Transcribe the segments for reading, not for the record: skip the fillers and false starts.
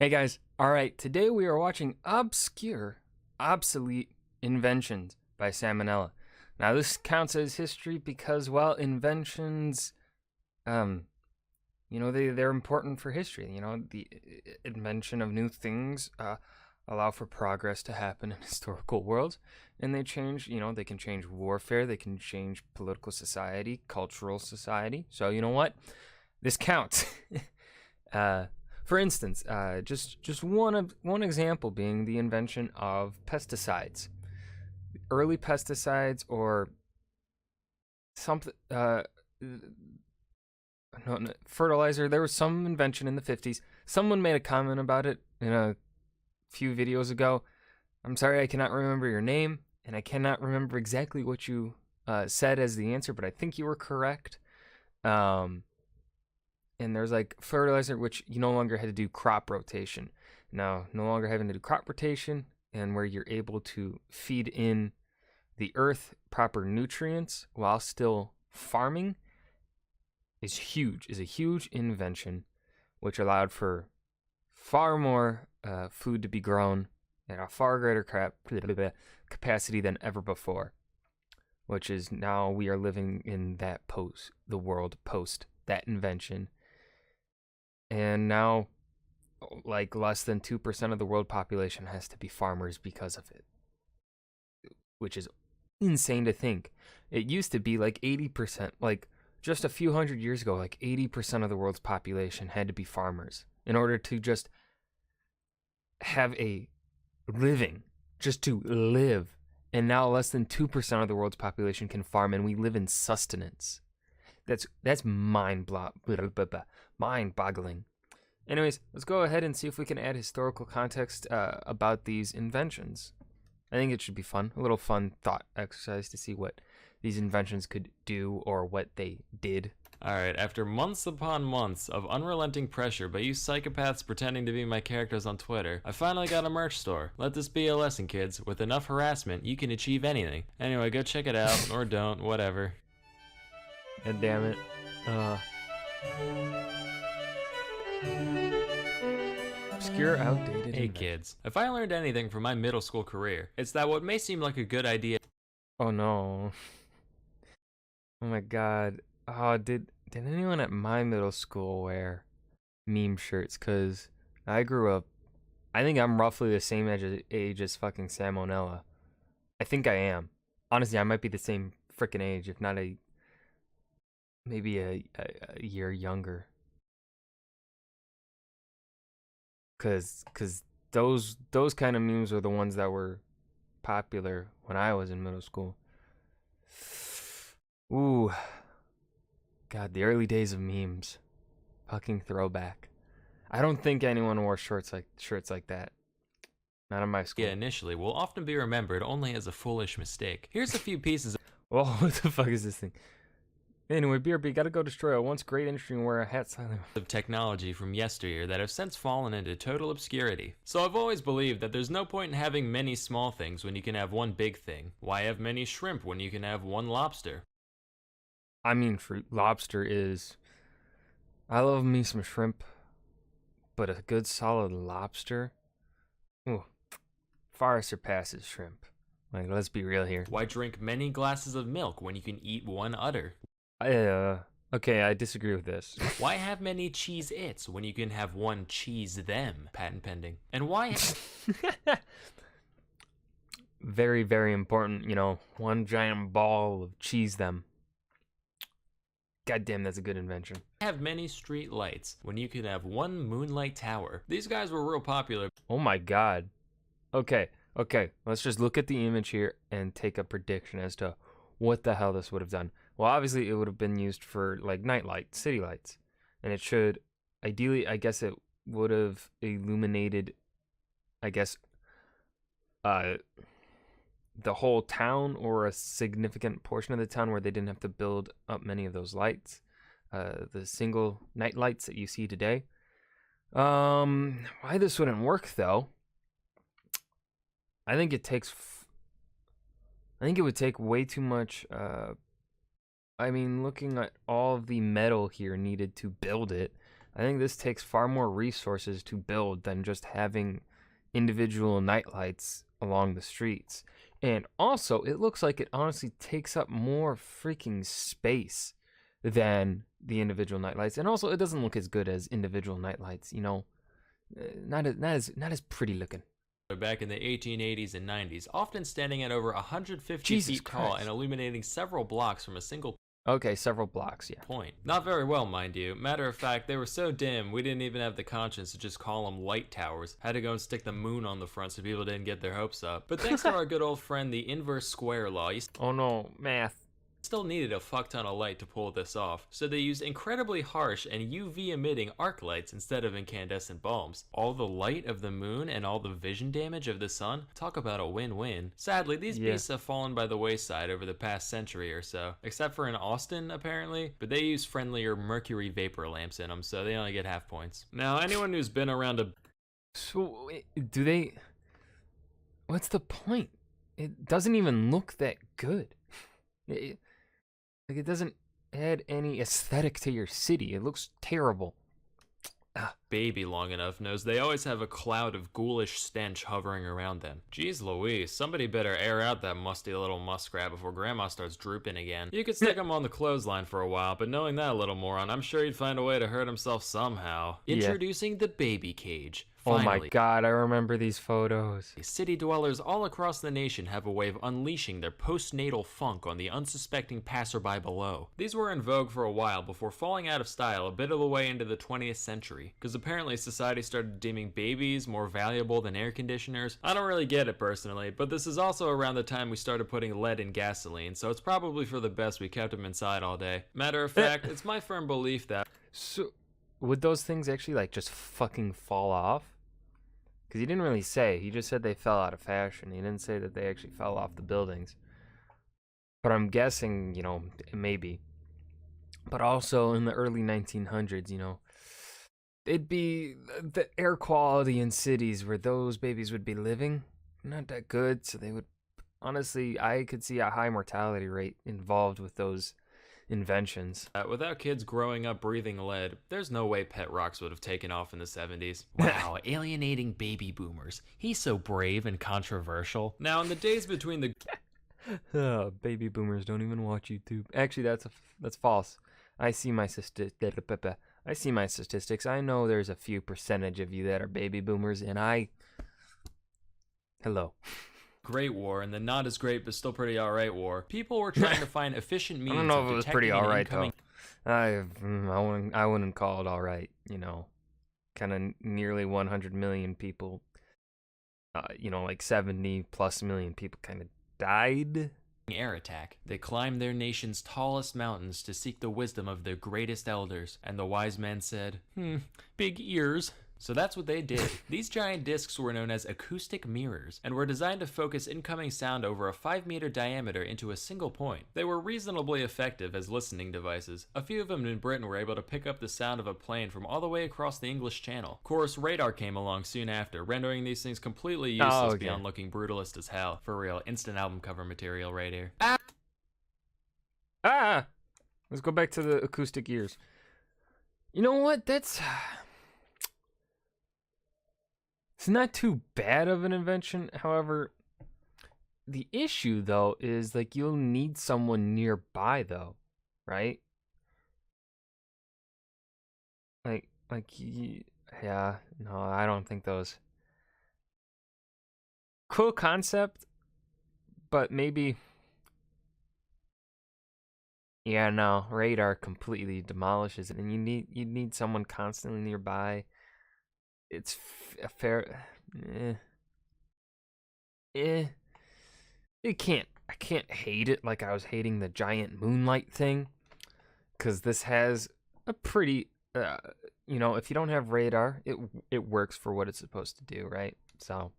Hey guys, alright, today we are watching Obsolete Inventions by Salmonella. Now this counts as history because, well, inventions, they're important for history. The invention of new things allow for progress to happen in historical worlds, and they change, they can change warfare, they can change political society, cultural society. So you know what? This counts. For instance, just one example being the invention of pesticides. Early pesticides or something, fertilizer. There was some invention in the 50s. Someone made a comment about it in a few videos ago. I'm sorry, I cannot remember your name, and I cannot remember exactly what you said as the answer, but I think you were correct. And there's like fertilizer, which you no longer had to do crop rotation. Now, no longer having to do crop rotation, and where you're able to feed in the earth proper nutrients while still farming is a huge invention, which allowed for far more food to be grown at a far greater capacity than ever before, which is now we are living in the world post that invention. And now, like, less than 2% of the world population has to be farmers because of it, which is insane to think. It used to be like 80%, like just a few hundred years ago, like 80% of the world's population had to be farmers in order to just have a living, just to live. And now less than 2% of the world's population can farm, and we live in sustenance. That's mind-boggling. Anyways, let's go ahead and see if we can add historical context about these inventions. I think it should be fun, a little fun thought exercise to see what these inventions could do or what they did. Alright, after months upon months of unrelenting pressure by you psychopaths pretending to be my characters on Twitter, I finally got a merch store. Let this be a lesson, kids. With enough harassment, you can achieve anything. Anyway, go check it out, or don't, whatever. God damn it. Obscure, outdated. Hey kids, if I learned anything from my middle school career, it's that what may seem like a good idea. Oh no. Oh my god. Oh, did anyone at my middle school wear meme shirts? Cause I grew up, I think I'm roughly the same age as fucking Salmonella. I think I am. Honestly, I might be the same freaking age, if not maybe a year younger. Cause those kind of memes are the ones that were popular when I was in middle school. Ooh. God, the early days of memes. Fucking throwback. I don't think anyone wore shirts like that. Not in my school. Yeah, initially will often be remembered only as a foolish mistake. Here's a few pieces Oh, what the fuck is this thing? Anyway, BRB, gotta go destroy a once great industry and wear a hat silently. of technology from yesteryear that have since fallen into total obscurity. So I've always believed that there's no point in having many small things when you can have one big thing. Why have many shrimp when you can have one lobster? I mean, lobster is... I love me some shrimp, but a good solid lobster? Ooh, far surpasses shrimp. Like, let's be real here. Why drink many glasses of milk when you can eat one udder? Okay, I disagree with this. Why have many cheese-its when you can have one cheese-them? Patent pending. And why... Very, very important, one giant ball of cheese them. God damn, that's a good invention. have many street lights when you can have one Moonlight Tower? These guys were real popular. Oh my god. Okay, let's just look at the image here and take a prediction as to what the hell this would have done. Well, obviously it would have been used for like night lights, city lights, and it should ideally, I guess it would have illuminated, I guess, the whole town or a significant portion of the town where they didn't have to build up many of those lights, the single night lights that you see today. Why this wouldn't work though? I think it would take way too much. I mean, looking at all of the metal here needed to build it, I think this takes far more resources to build than just having individual nightlights along the streets. And also, it looks like it honestly takes up more freaking space than the individual nightlights. And also, it doesn't look as good as individual nightlights, you know. Not as pretty looking. Back in the 1880s and 90s, often standing at over 150 Jesus feet tall Christ. and illuminating several blocks from a single Okay, several blocks, yeah. point. Not very well, mind you. Matter of fact, they were so dim, we didn't even have the conscience to just call them light towers. Had to go and stick the moon on the front so people didn't get their hopes up. But thanks to our good old friend, the inverse square law, you Oh no, math. still needed a fuck ton of light to pull this off, so they used incredibly harsh and UV emitting arc lights instead of incandescent bulbs. All the light of the moon and all the vision damage of the sun, talk about a win-win. Sadly, these beasts have fallen by the wayside over the past century or so, except for in Austin apparently, but they use friendlier mercury vapor lamps in them, so they only get half points. Now, anyone who's been around a So, do they... What's the point? It doesn't even look that good. It doesn't add any aesthetic to your city. It looks terrible. baby long enough knows they always have a cloud of ghoulish stench hovering around them. Jeez Louise, somebody better air out that musty little muskrat before Grandma starts drooping again. You could stick him on the clothesline for a while, but knowing that little moron, I'm sure he'd find a way to hurt himself somehow. Yeah. Introducing the baby cage. Oh my Finally. god, I remember these photos. City dwellers all across the nation have a way of unleashing their postnatal funk on the unsuspecting passerby below. These were in vogue for a while before falling out of style a bit of the way into the 20th century, because apparently society started deeming babies more valuable than air conditioners. I don't really get it personally, but this is also around the time we started putting lead in gasoline, so it's probably for the best we kept them inside all day. Matter of fact, it's my firm belief that... So, would those things actually, like, just fucking fall off? Because he didn't really say. He just said they fell out of fashion. He didn't say that they actually fell off the buildings. But I'm guessing, you know, maybe. But also in the early 1900s, you know, it'd be the air quality in cities where those babies would be living not that good. So they would, honestly, I could see a high mortality rate involved with those inventions. Without kids growing up breathing lead, there's no way pet rocks would have taken off in the 70s. Wow, alienating baby boomers. He's so brave and controversial. Now, in the days between the... Oh, baby boomers don't even watch YouTube. Actually, that's false. I see my statistics. I know there's a few percentage of you that are baby boomers, and hello. Great War and the not as great but still pretty alright war, people were trying to find efficient means I don't know of if it was detecting pretty an alright incoming... though. I wouldn't call it alright. You know, kind of nearly 100 million people. You know, like 70 plus million people kind of died. air attack. They climbed their nation's tallest mountains to seek the wisdom of their greatest elders, and the wise men said, big ears. So that's what they did. These giant discs were known as acoustic mirrors, and were designed to focus incoming sound over a 5-meter diameter into a single point. They were reasonably effective as listening devices. A few of them in Britain were able to pick up the sound of a plane from all the way across the English Channel. Of course, radar came along soon after, rendering these things completely useless beyond looking brutalist as hell. For real, instant album cover material right here. Let's go back to the acoustic ears. You know what? It's not too bad of an invention. However, the issue though is like you'll need someone nearby though, right? Yeah, no, I don't think those. Cool concept, but maybe. Yeah, no, radar completely demolishes it, and you need someone constantly nearby. It's a fair. I can't hate it like I was hating the giant Moonlight thing, because this has a pretty, you know, if you don't have radar, it works for what it's supposed to do, right? So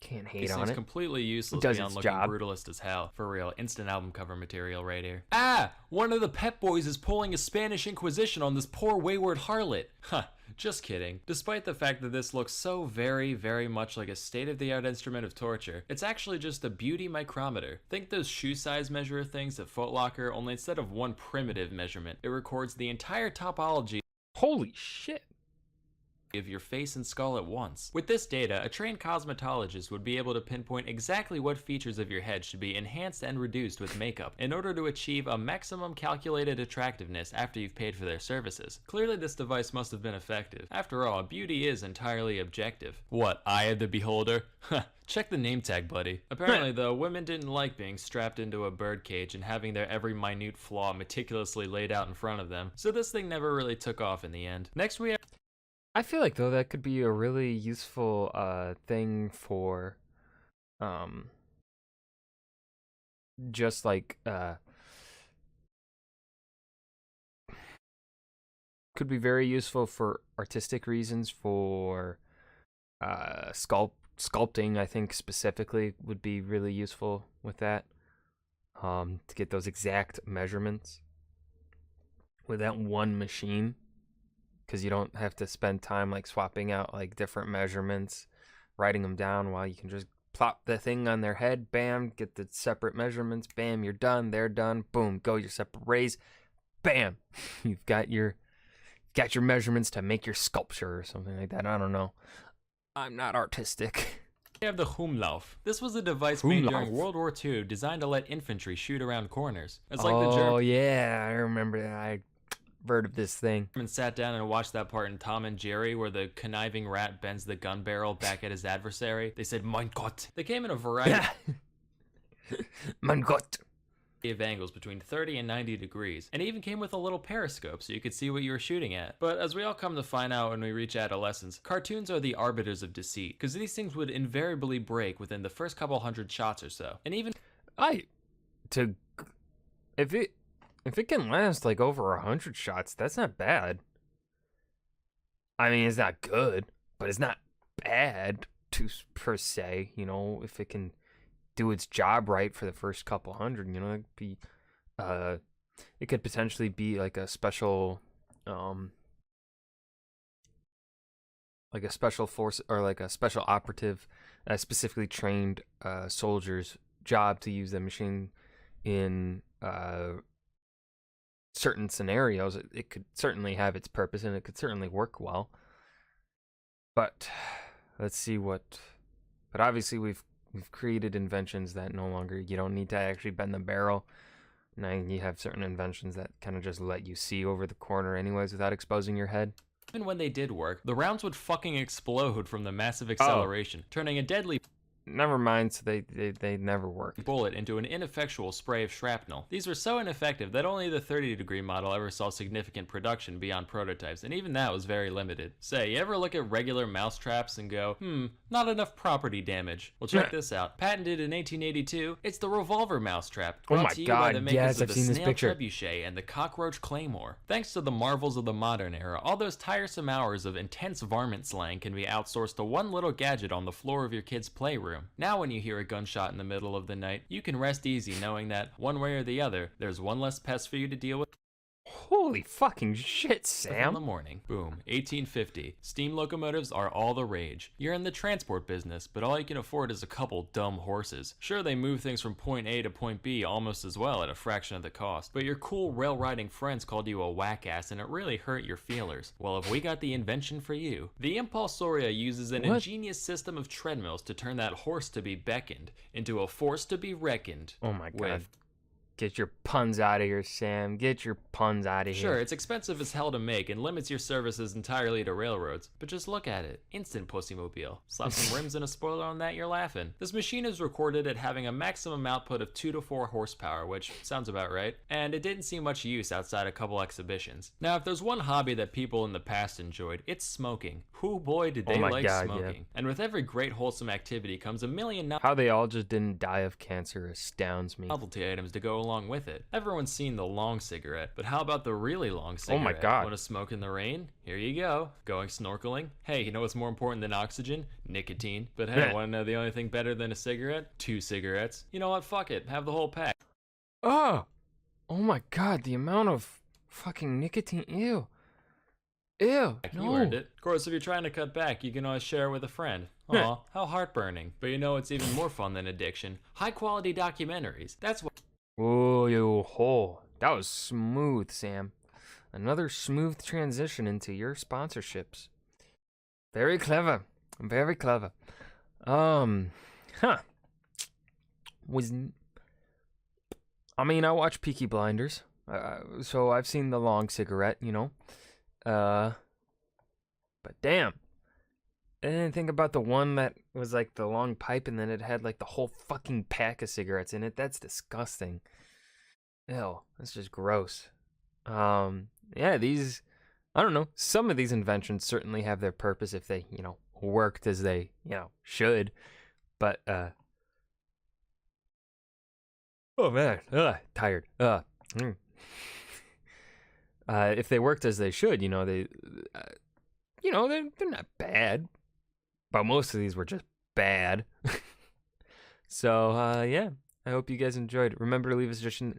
can't hate on it. Completely useless Does beyond its looking job. brutalist as hell. For real, instant album cover material right here. One of the Pep Boys is pulling a Spanish Inquisition on this poor wayward harlot. Just kidding. Despite the fact that this looks so very, very much like a state-of-the-art instrument of torture, it's actually just a beauty micrometer. Think those shoe size measure things at Foot Locker, only instead of one primitive measurement, it records the entire topology. Holy shit. of your face and skull at once. With this data, a trained cosmetologist would be able to pinpoint exactly what features of your head should be enhanced and reduced with makeup in order to achieve a maximum calculated attractiveness after you've paid for their services. Clearly this device must have been effective. After all, beauty is entirely objective. What, eye of the beholder? Check the name tag, buddy. Apparently though, women didn't like being strapped into a birdcage and having their every minute flaw meticulously laid out in front of them, so this thing never really took off in the end. Next we have I feel like though that could be a really useful thing for just like could be very useful for artistic reasons, for sculpting. I think specifically would be really useful with that, to get those exact measurements with that one machine, because you don't have to spend time like swapping out like different measurements, writing them down, while you can just plop the thing on their head, bam, get the separate measurements, bam, you're done, they're done, boom, go your separate raise, bam, you've got your measurements to make your sculpture or something like that. I don't know, I'm not artistic. We have the Humlauf. This was a device made during World War II designed to let infantry shoot around corners. It's like the Oh yeah, I remember that. I heard of this thing. And sat down and watched that part in Tom and Jerry where the conniving rat bends the gun barrel back at his adversary. They said Minecott. They came in a variety Minecott. of angles between 30 and 90 degrees, and it even came with a little periscope so you could see what you were shooting at. But as we all come to find out when we reach adolescence, cartoons are the arbiters of deceit, because these things would invariably break within the first couple hundred shots or so. And even if it can last like over 100 shots, that's not bad. I mean, it's not good, but it's not bad per se. You know, if it can do its job right for the first couple hundred, you know, it'd be, it could potentially be like a special, like a special force or like a special operative, specifically trained soldier's job to use the machine in certain scenarios. It could certainly have its purpose and it could certainly work well. But let's see what. But obviously we've created inventions that no longer, you don't need to actually bend the barrel. Now you have certain inventions that kind of just let you see over the corner anyways without exposing your head. even when they did work, the rounds would fucking explode from the massive acceleration, turning a deadly Never mind, so they never worked. bullet into an ineffectual spray of shrapnel. These were so ineffective that only the 30-degree model ever saw significant production beyond prototypes, and even that was very limited. Say, you ever look at regular mouse traps and go, not enough property damage? Well, check this out. Patented in 1882, it's the revolver mousetrap, Oh brought my to you by the God, makers yes, of I've the seen this snail picture. trebuchet and the cockroach claymore. Thanks to the marvels of the modern era, all those tiresome hours of intense varmint slang can be outsourced to one little gadget on the floor of your kid's playroom. Now when you hear a gunshot in the middle of the night, you can rest easy knowing that, one way or the other, there's one less pest for you to deal with Holy fucking shit, in the Sam. morning. Boom. 1850. Steam locomotives are all the rage. You're in the transport business, but all you can afford is a couple dumb horses. Sure, they move things from point A to point B almost as well at a fraction of the cost, but your cool rail-riding friends called you a whack-ass and it really hurt your feelers. Well, have we got the invention for you? The Impulsoria uses an What? ingenious system of treadmills to turn that horse to be beckoned into a force to be reckoned Oh my God. with. Get your puns out of here, Sam. Get your puns out of here. Sure, it's expensive as hell to make and limits your services entirely to railroads, but just look at it. Instant pussymobile. Slap some rims and a spoiler on that, you're laughing. This machine is recorded at having a maximum output of 2 to 4 horsepower, which sounds about right, and it didn't see much use outside a couple exhibitions. Now, if there's one hobby that people in the past enjoyed, it's smoking. Whoo boy did they Oh my like God, smoking. yeah. And with every great wholesome activity comes a million How they all just didn't die of cancer astounds me. novelty items to go along with it. Everyone's seen the long cigarette, but how about the really long Oh cigarette? my God. Want to smoke in the rain? Here you go. Going snorkeling? Hey, you know what's more important than oxygen? Nicotine. But hey, Yeah. want to know the only thing better than a cigarette? 2 cigarettes. You know what? Fuck it. Have the whole pack. Oh my God, the amount of fucking nicotine. Ew. Ew. You earned it. Of course, if you're trying to cut back, you can always share it with a friend. Yeah. Aw, how heartburning. But you know what's even more fun than addiction? High-quality documentaries. That's what Oh, yo, ho. That was smooth, Sam. Another smooth transition into your sponsorships. Very clever. Very clever. Huh. I mean, I watch Peaky Blinders. So I've seen the long cigarette, you know. But damn. I didn't think about the one that was like the long pipe and then it had like the whole fucking pack of cigarettes in it. That's disgusting. Ew, that's just gross. Yeah, these, I don't know, some of these inventions certainly have their purpose if they, you know, worked as they, you know, should. But, oh man, tired. If they worked as they should, you know, they're not bad. But most of these were just bad. So, yeah, I hope you guys enjoyed. Remember to leave a suggestion.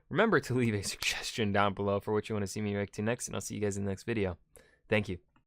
Remember to leave a suggestion down below for what you want to see me react to next, and I'll see you guys in the next video. Thank you.